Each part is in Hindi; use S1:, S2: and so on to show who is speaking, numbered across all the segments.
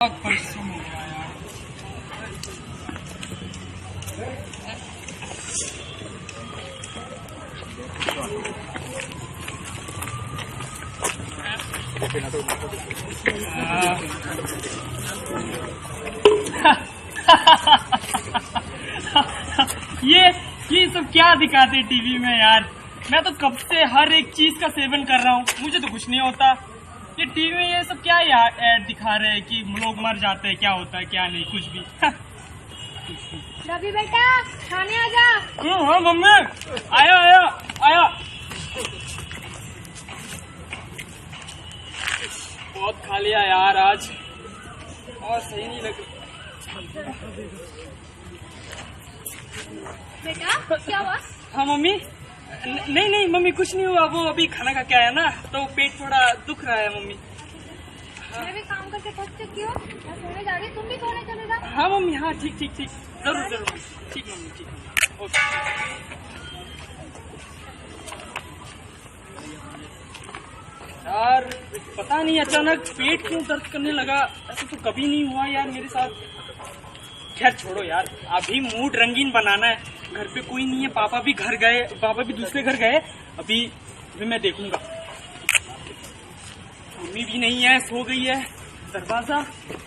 S1: परसों में गया यार। ये सब क्या दिखाते टीवी में यार। मैं तो कब से हर एक चीज का सेवन कर रहा हूँ, मुझे तो कुछ नहीं होता। ये टीवी में ये सब क्या यार ऐड दिखा रहे हैं कि लोग मर जाते हैं, क्या होता है क्या नहीं, कुछ भी।
S2: रवि बेटा खाने आ जा।
S1: हाँ मम्मी, आया आया आया। बहुत खा लिया यार आज, और सही नहीं लग।
S2: बेटा क्या हुआ?
S1: हाँ मम्मी, नहीं नहीं मम्मी कुछ नहीं हुआ, वो अभी खाना खा के आया ना तो पेट थोड़ा दुख रहा है मम्मी।
S2: मैं भी काम करके थक चुकी हूँ, मैं सोने जा रही, तुम भी सोने चले जाओ।
S1: हाँ मम्मी, हाँ ठीक ठीक ठीक, जरूर जरूर, ठीक मम्मी ठीक मम्मी, ओके। यार पता नहीं अचानक पेट क्यों दर्द करने लगा, ऐसा तो कभी नहीं हुआ यार मेरे साथ। खैर छोड़ो यार, अभी मूड रंगीन बनाना है। घर पे कोई नहीं है, पापा भी घर गए, पापा भी दूसरे घर गए। अभी मैं देखूंगा। मम्मी भी नहीं है, सो गई है। दरवाजा,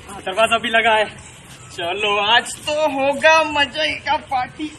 S1: हाँ दरवाजा भी लगा है। चलो आज तो होगा मजे का पार्टी।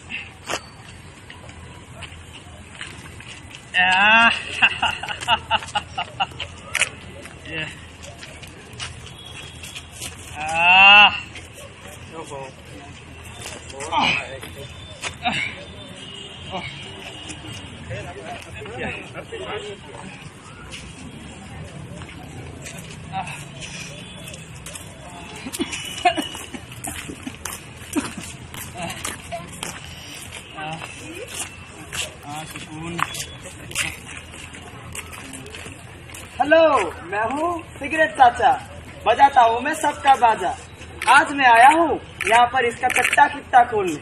S1: सुकून। हेलो, मैं हूँ सिगरेट चाचा, बजाता हूँ मैं सबका बाजा। आज मैं आया हूँ यहाँ पर इसका कट्टा किट्टा खोलने।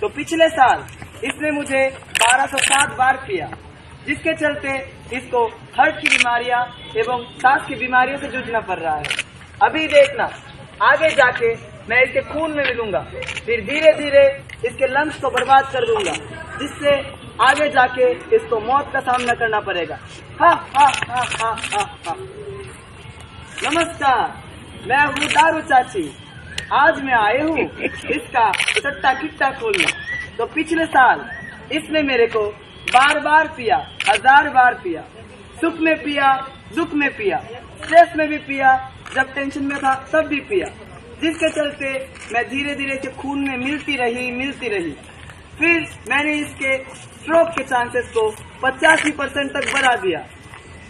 S1: तो पिछले साल इसने मुझे 1207 बार पिया, जिसके चलते इसको हार्ट की बीमारियां एवं सांस की बीमारियों से जूझना पड़ रहा है। अभी देखना, आगे जाके मैं इसके खून में मिलूंगा, फिर धीरे धीरे इसके लंग्स को बर्बाद कर दूंगा, जिससे आगे जाके इसको मौत का सामना करना पड़ेगा। हा हा हा हा हा हा। नमस्कार, मैं हूँ दारू चाची। आज मैं आए हूँ इसका कट्टा किट्टा खोलने। तो पिछले साल इसने मेरे को बार बार पिया, 1000 बार पिया। सुख में पिया, दुख में पिया, स्ट्रेस में भी पिया, जब टेंशन में था तब भी पिया, जिसके चलते मैं धीरे धीरे से खून में मिलती रही। फिर मैंने इसके स्ट्रोक के चांसेस को 85% तक बढ़ा दिया,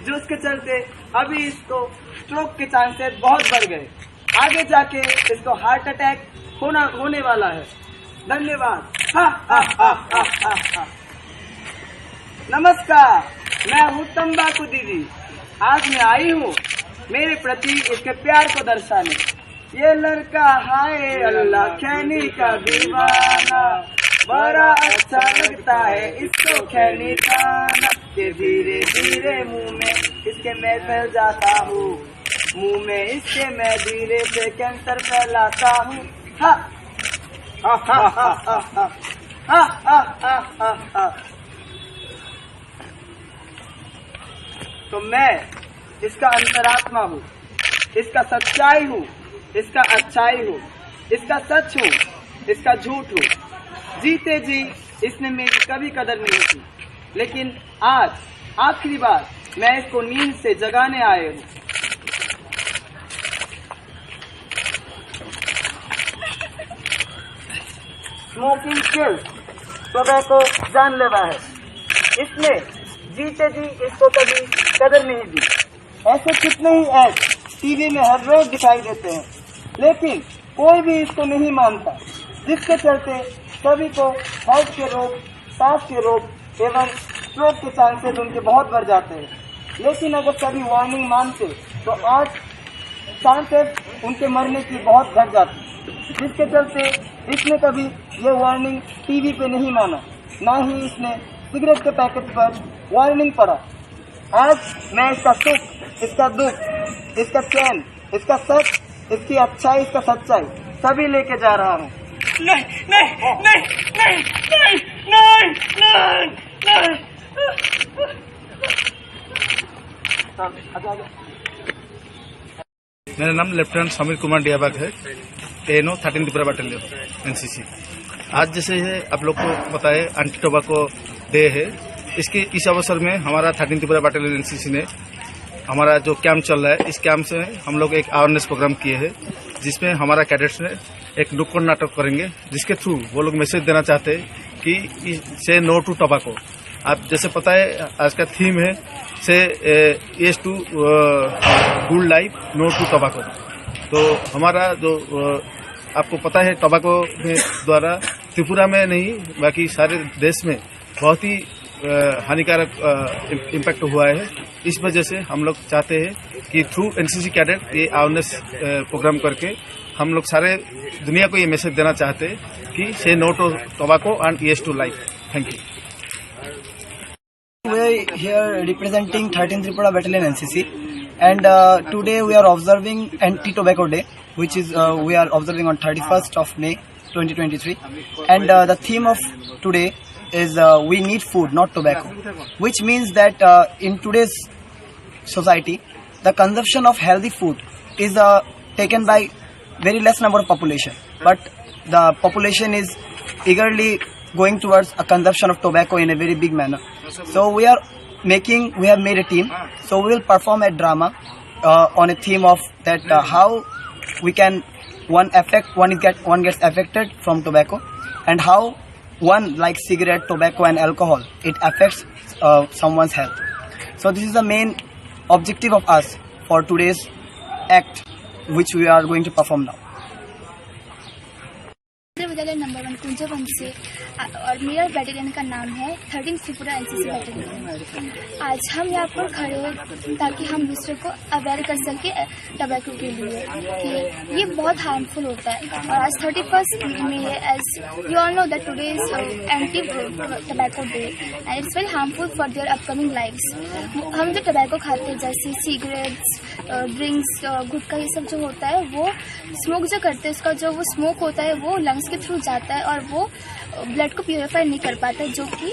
S1: जो उसके चलते अभी इसको स्ट्रोक के चांसेस बहुत बढ़ गए। आगे जाके इसको हार्ट अटैक होने वाला है। धन्यवाद। हा हा हा हा हा हा। नमस्कार, मैं हूँ तंबाकू दीदी। आज मैं आई हूँ मेरे प्रति इसके प्यार को दर्शाने। ये लड़का हाय अल्लाह खैनी का दीवाना, बड़ा अच्छा लगता है इसको खैनी खाना। के धीरे धीरे मुंह में इसके मैं फैल जाता हूँ, मुंह में इसके मैं धीरे से कैंसर फैलाता हूँ। हा हा हा हा हा हा हा हा हा हा। तो मैं इसका अंतरात्मा हूँ, इसका सच्चाई हूँ, इसका अच्छाई हूँ, इसका सच हूँ, इसका झूठ हूँ। जीते जी इसने मेरी कभी कदर नहीं की, लेकिन आज आखिरी बार मैं इसको नींद से जगाने आए हूँ। स्मोकिंग किल्स, टोबैको जानलेवा है। इसने जीते जी इसको कभी कदर नहीं दी। ऐसे कितने ही ऐड टीवी में हर रोज दिखाई देते हैं, लेकिन कोई भी इसको नहीं मानता, जिसके चलते सभी को हार्ट के रोग, सांस के रोग एवं स्ट्रोक के चांसेस उनके बहुत बढ़ जाते हैं। लेकिन अगर सभी वार्निंग मानते तो आज चांसेस उनके मरने की बहुत घट जाती, जिसके चलते इसने कभी ये वार्निंग टीवी पे नहीं माना, ना ही इसने सिगरेट के पैकेट पर वार्निंग पढ़ा। आज मैं इसका सुख, इसका दुख, इसका चैन, इसका सच इसकी अच्छाई, इसका सच्चाई सभी लेके जा रहा हूँ।
S3: नहीं नहीं नहीं नहीं नहीं नहीं नहीं नहीं।
S4: मेरा नाम लेफ्टिनेंट समीर कुमार डियाबाग है, एएनओ 13 त्रिपुरा बटालियन एनसीसी। आज जैसे है आप लोग को पता है एंटी टोबैको डे है। इस अवसर में हमारा 13 त्रिपुरा बटालियन एनसीसी ने हमारा जो कैंप चल रहा है, इस कैंप से हम लोग एक अवेयरनेस प्रोग्राम किए हैं, जिसमें हमारा कैडेट्स ने एक नुक्कड़ नाटक करेंगे, जिसके थ्रू वो लोग मैसेज देना चाहते हैं कि से नो टू टोबैको। आप जैसे पता है आज का थीम है say yes to good life, no to tobacco. तो हमारा जो आपको पता है टोबैको में द्वारा त्रिपुरा में नहीं बाकी सारे देश में बहुत ही हानिकारक इम्पैक्ट हुआ है। इस वजह से हम लोग चाहते हैं कि थ्रू एनसीसी कैडेट ये अवेयरनेस प्रोग्राम करके हम लोग सारे दुनिया को ये मैसेज देना चाहते हैं कि say no to tobacco and yes to life. Thank you.
S5: We are here representing 13th Tripura Battalion NCC, and today we are observing Anti-Tobacco Day, which is we are observing on 31st of May 2023, and the theme of today is we need food, not tobacco, which means that in today's society, the consumption of healthy food is taken by very less number of population, but the population is eagerly going towards a consumption of tobacco in a very big manner. So we have made a team. So we will perform a drama on a theme of that how we can one gets affected from tobacco, and how one like cigarette, tobacco and alcohol, it affects someone's health. So this is the main objective of us for today's act, which we are going to perform now.
S6: Battalion number 1 Kunjvan से, और मेरा बैटालियन का नाम है 13 त्रिपुरा एनसीसी बैटालियन। आज हम यहाँ पर खड़े हैं ताकि हम दूसरे को अवेयर कर सके टबैको के लिए कि ये बहुत हार्मफुल होता है। और आज 31st में है, as you all know that today is anti tobacco day and it's very harmful for their upcoming lifes. हम जो टबैको खाते हैं जैसे सिगरेट्स, ड्रिंक्स, गुटखा, ये सब जो होता है वो स्मोक जो करते हैं, उसका जो वो स्मोक होता है वो लंग्स के थ्रू जाता है और वो ब्लड को प्यूरिफाई नहीं कर पाता, जो कि